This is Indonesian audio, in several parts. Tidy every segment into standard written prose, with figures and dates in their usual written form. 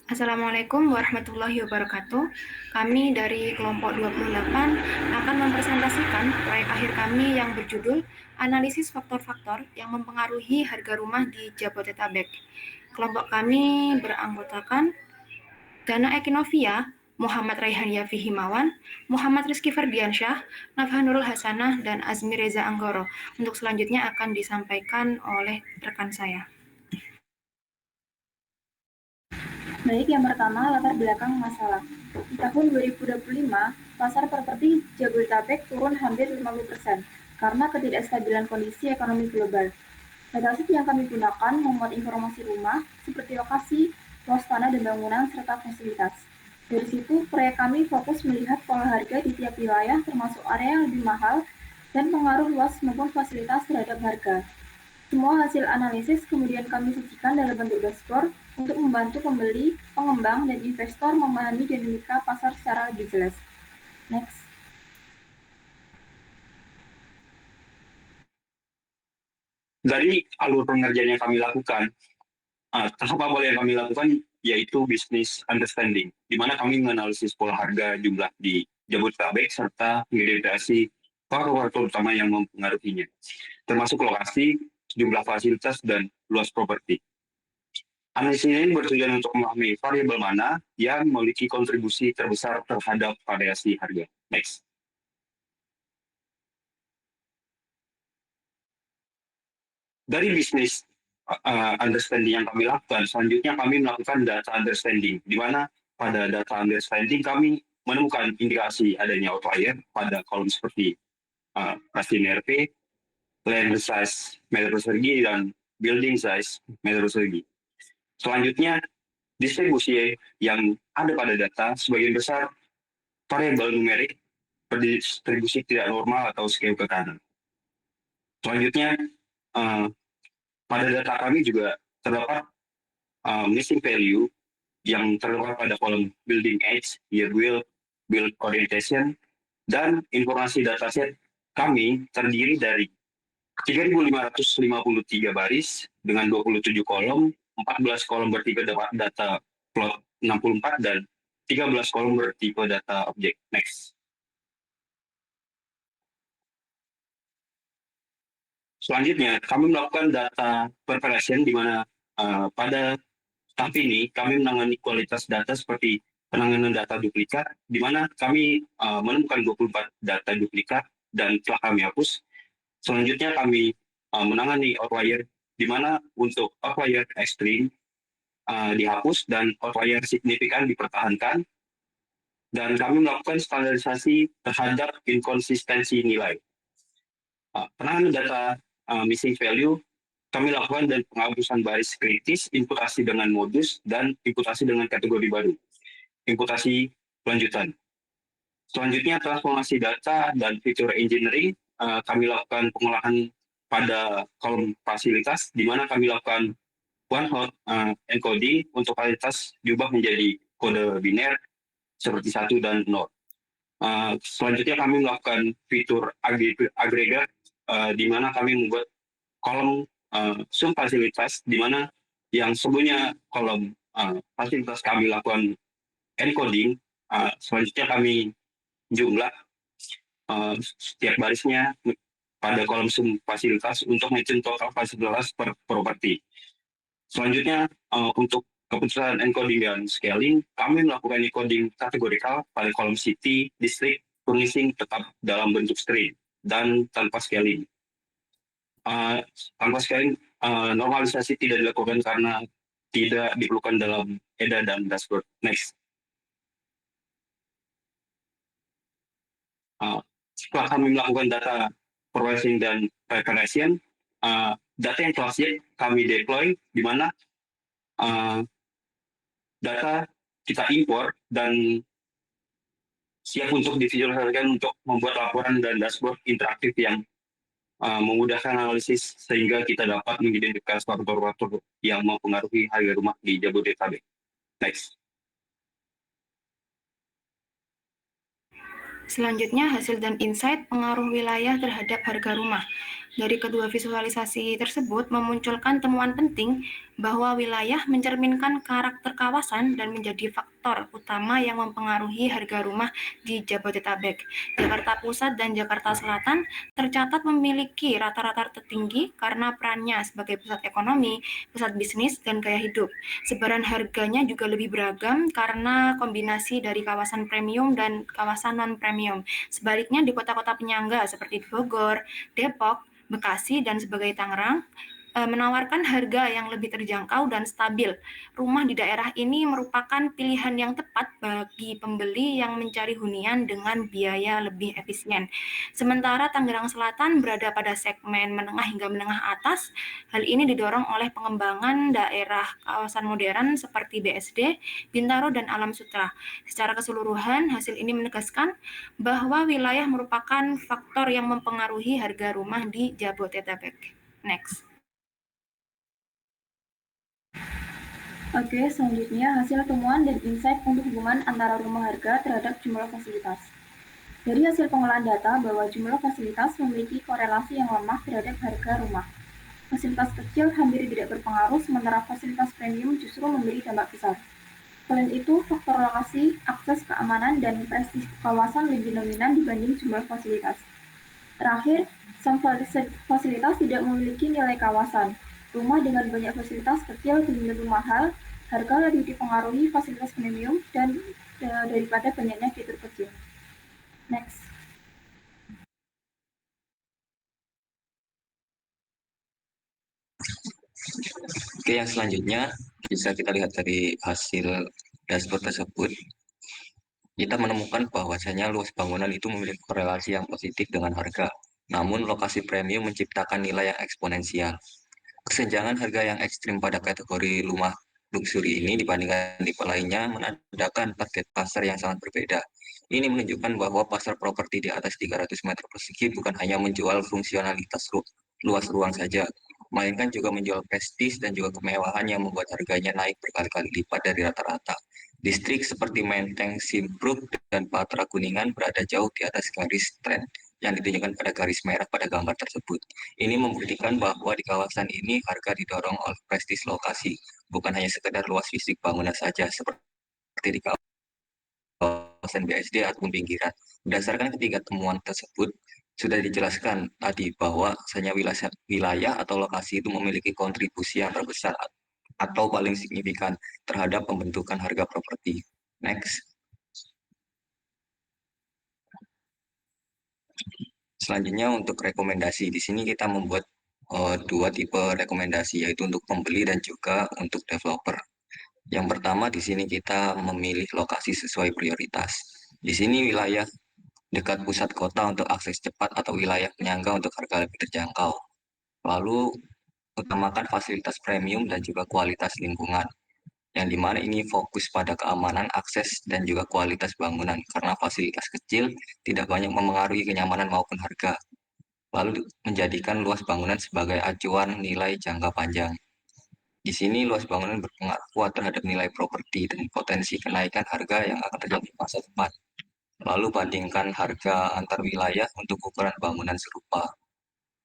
Assalamualaikum warahmatullahi wabarakatuh. Kami dari kelompok 28 akan mempresentasikan proyek akhir kami yang berjudul Analisis Faktor-Faktor yang Mempengaruhi Harga Rumah di Jabodetabek. Kelompok kami beranggotakan Dana Ekinovia, Muhammad Raihan Yafi Himawan, Muhammad Rizky Ferdiansyah, Nafha Nurul Hasanah, dan Azmi Reza Anggoro. Untuk selanjutnya akan disampaikan oleh rekan saya. Baik, yang pertama latar belakang masalah. Di tahun 2025, pasar properti Jabodetabek turun hampir 50% karena ketidakstabilan kondisi ekonomi global. Dataset yang kami gunakan memuat informasi rumah seperti lokasi, luas tanah dan bangunan, serta fasilitas. Dari situ, proyek kami fokus melihat pola harga di tiap wilayah termasuk area yang lebih mahal dan pengaruh luas maupun fasilitas terhadap harga. Semua hasil analisis kemudian kami sajikan dalam bentuk dashboard untuk membantu pembeli, pengembang, dan investor memahami dinamika pasar secara lebih jelas. Next. Dari alur pengerjaan yang kami lakukan, tahap awal yang kami lakukan yaitu business understanding, di mana kami menganalisis pola harga jumlah di Jabodetabek serta mengidentifikasi faktor-faktor utama yang mempengaruhinya, termasuk lokasi, jumlah fasilitas, dan luas properti. Analisis ini bertujuan untuk memahami variabel mana yang memiliki kontribusi terbesar terhadap variasi harga. Next. Dari bisnis understanding yang kami lakukan, selanjutnya kami melakukan data understanding, di mana pada data understanding kami menemukan indikasi adanya outlier pada kolom seperti rasio NRP, land size meter persegi, dan building size meter persegi. Selanjutnya, distribusi yang ada pada data sebagian besar variabel numerik berdistribusi tidak normal atau scale ke kanan. Selanjutnya, pada data kami juga terdapat missing value yang terdapat pada kolom building age, year build orientation, dan informasi dataset kami terdiri dari 3.553 baris dengan 27 kolom, 14 kolom bertipe data plot 64, dan 13 kolom bertipe data objek. Next. Selanjutnya, kami melakukan data preparation, di mana pada tahap ini kami menangani kualitas data seperti penanganan data duplikat, di mana kami menemukan 24 data duplikat dan telah kami hapus. Selanjutnya kami menangani outlier, di mana untuk outlier ekstrim dihapus dan outlier signifikan dipertahankan. Dan kami melakukan standarisasi terhadap inkonsistensi nilai. Penanganan data missing value kami lakukan dan penghapusan baris kritis, imputasi dengan modus, dan imputasi dengan kategori baru. Imputasi lanjutan. Selanjutnya, transformasi data dan feature engineering, kami lakukan pengolahan pada kolom fasilitas, di mana kami lakukan one-hot encoding untuk fasilitas diubah menjadi kode biner seperti 1 dan 0. Selanjutnya kami melakukan fitur agregat, di mana kami membuat kolom sum fasilitas, di mana yang sebelumnya kolom fasilitas kami lakukan encoding, selanjutnya kami jumlah setiap barisnya pada kolom sum fasilitas untuk menghitung total fasilitas per properti. Selanjutnya, untuk keputusan encoding dan scaling, kami melakukan encoding kategorikal pada kolom city, district, furnishing tetap dalam bentuk string dan tanpa scaling. Tanpa scaling, normalisasi tidak dilakukan karena tidak diperlukan dalam EDA dan dashboard. Next. Setelah kami melakukan data processing dan preparation, data yang telah siap kami deploy, di mana data kita import dan siap untuk divisualisasikan untuk membuat laporan dan dashboard interaktif yang memudahkan analisis sehingga kita dapat mengidentifikasi faktor-faktor yang mempengaruhi harga rumah di Jabodetabek. Next. Selanjutnya, hasil dan insight pengaruh wilayah terhadap harga rumah. Dari kedua visualisasi tersebut memunculkan temuan penting bahwa wilayah mencerminkan karakter kawasan dan menjadi faktor utama yang mempengaruhi harga rumah di Jabodetabek. Jakarta Pusat dan Jakarta Selatan tercatat memiliki rata-rata tertinggi karena perannya sebagai pusat ekonomi, pusat bisnis, dan gaya hidup. Sebaran harganya juga lebih beragam karena kombinasi dari kawasan premium dan kawasan non-premium. Sebaliknya di kota-kota penyangga seperti Bogor, Depok, Bekasi, dan sebagai Tangerang menawarkan harga yang lebih terjangkau dan stabil. Rumah di daerah ini merupakan pilihan yang tepat bagi pembeli yang mencari hunian dengan biaya lebih efisien. Sementara Tangerang Selatan berada pada segmen menengah hingga menengah atas. Hal ini didorong oleh pengembangan daerah kawasan modern seperti BSD, Bintaro, dan Alam Sutra. Secara keseluruhan, hasil ini menegaskan bahwa wilayah merupakan faktor yang mempengaruhi harga rumah di Jabodetabek. Next. Oke, selanjutnya hasil temuan dan insight untuk hubungan antara rumah harga terhadap jumlah fasilitas. Dari hasil pengolahan data bahwa jumlah fasilitas memiliki korelasi yang lemah terhadap harga rumah. Fasilitas kecil hampir tidak berpengaruh, sementara fasilitas premium justru memberi dampak besar. Selain itu, faktor lokasi, akses, keamanan, dan prestis kawasan lebih dominan dibanding jumlah fasilitas. Terakhir, some fasilitas tidak memiliki nilai kawasan. Rumah dengan banyak fasilitas kecil cenderung mahal, harga lebih dipengaruhi fasilitas premium dan daripada banyaknya fitur kecil. Next. Oke, yang selanjutnya bisa kita lihat dari hasil dashboard tersebut. Kita menemukan bahwasanya luas bangunan itu memiliki korelasi yang positif dengan harga. Namun, lokasi premium menciptakan nilai yang eksponensial. Kesenjangan harga yang ekstrim pada kategori rumah luxury ini dibandingkan tipe lainnya menandakan target pasar yang sangat berbeda. Ini menunjukkan bahwa pasar properti di atas 300 meter persegi bukan hanya menjual fungsionalitas luas ruang saja, melainkan juga menjual prestis dan juga kemewahan yang membuat harganya naik berkali-kali lipat dari rata-rata. Distrik seperti Menteng, Simpruk, dan Patra Kuningan berada jauh di atas garis tren yang ditunjukkan pada garis merah pada gambar tersebut. Ini membuktikan bahwa di kawasan ini harga didorong oleh prestis lokasi, bukan hanya sekedar luas fisik bangunan saja seperti di kawasan BSD ataupun pinggiran. Berdasarkan ketiga temuan tersebut, sudah dijelaskan tadi bahwa hanya wilayah atau lokasi itu memiliki kontribusi yang terbesar atau paling signifikan terhadap pembentukan harga properti. Next. Selanjutnya untuk rekomendasi, di sini kita membuat dua tipe rekomendasi, yaitu untuk pembeli dan juga untuk developer. Yang pertama di sini kita memilih lokasi sesuai prioritas. Di sini wilayah dekat pusat kota untuk akses cepat atau wilayah penyangga untuk harga lebih terjangkau. Lalu utamakan fasilitas premium dan juga kualitas lingkungan, yang dimana ini fokus pada keamanan, akses, dan juga kualitas bangunan, karena fasilitas kecil tidak banyak memengaruhi kenyamanan maupun harga. Lalu menjadikan luas bangunan sebagai acuan nilai jangka panjang. Di sini luas bangunan berpengaruh kuat terhadap nilai properti dan potensi kenaikan harga yang akan terjadi di masa depan. Lalu bandingkan harga antar wilayah untuk ukuran bangunan serupa.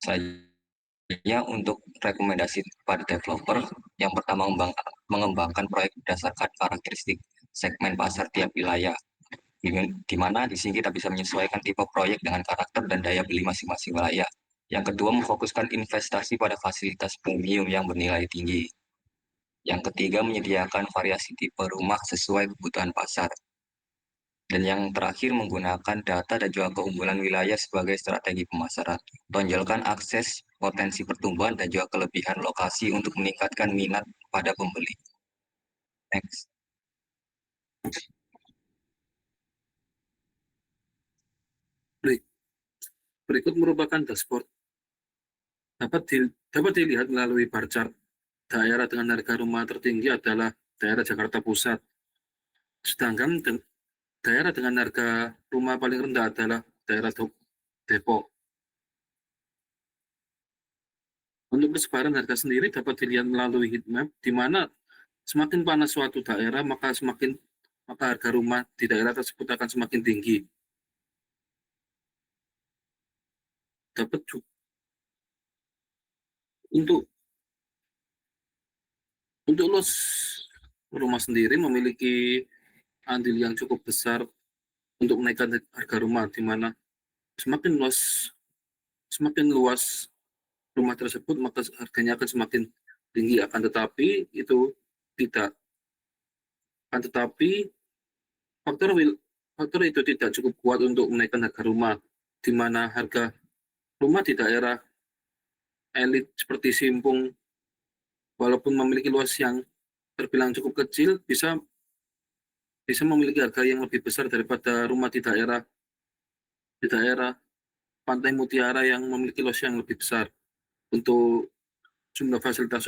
Selanjutnya untuk rekomendasi pada developer, yang pertama mengembangkan proyek berdasarkan karakteristik segmen pasar tiap wilayah, di mana di sini kita bisa menyesuaikan tipe proyek dengan karakter dan daya beli masing-masing wilayah. Yang kedua, memfokuskan investasi pada fasilitas premium yang bernilai tinggi. Yang ketiga, menyediakan variasi tipe rumah sesuai kebutuhan pasar. Dan yang terakhir, menggunakan data dan juga keunggulan wilayah sebagai strategi pemasaran. Tonjolkan akses, potensi pertumbuhan, dan juga kelebihan lokasi untuk meningkatkan minat pada pembeli. Next. Berikut merupakan dashboard. Dapat dilihat melalui bar chart. Daerah dengan harga rumah tertinggi adalah daerah Jakarta Pusat. Sedangkan daerah dengan harga rumah paling rendah adalah daerah Depok. Untuk persebaran harga sendiri dapat dilihat melalui heat map, di mana semakin panas suatu daerah, maka harga rumah di daerah tersebut akan semakin tinggi. Untuk luas rumah sendiri memiliki andil yang cukup besar untuk menaikkan harga rumah, di mana semakin luas rumah tersebut, maka harganya akan semakin tinggi. Akan tetapi tidak akan tetapi faktor itu tidak cukup kuat untuk menaikkan harga rumah, di mana harga rumah di daerah elit seperti Simpung, walaupun memiliki luas yang terbilang cukup kecil, bisa memiliki harga yang lebih besar daripada rumah di daerah Pantai Mutiara yang memiliki luas yang lebih besar. Untuk jumlah fasilitas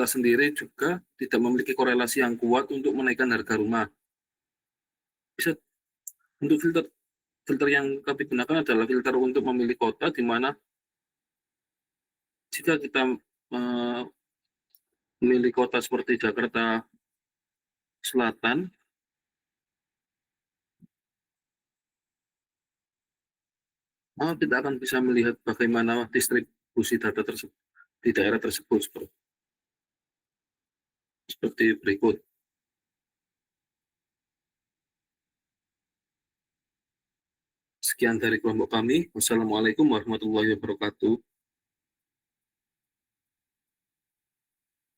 sendiri juga tidak memiliki korelasi yang kuat untuk menaikkan harga rumah. Bisa untuk filter yang kami gunakan adalah filter untuk memilih kota, di mana jika kita memilih kota seperti Jakarta Selatan, maka kita akan bisa melihat bagaimana distribusi data tersebut di daerah tersebut seperti berikut. Sekian dari kelompok kami. Wassalamualaikum warahmatullahi wabarakatuh.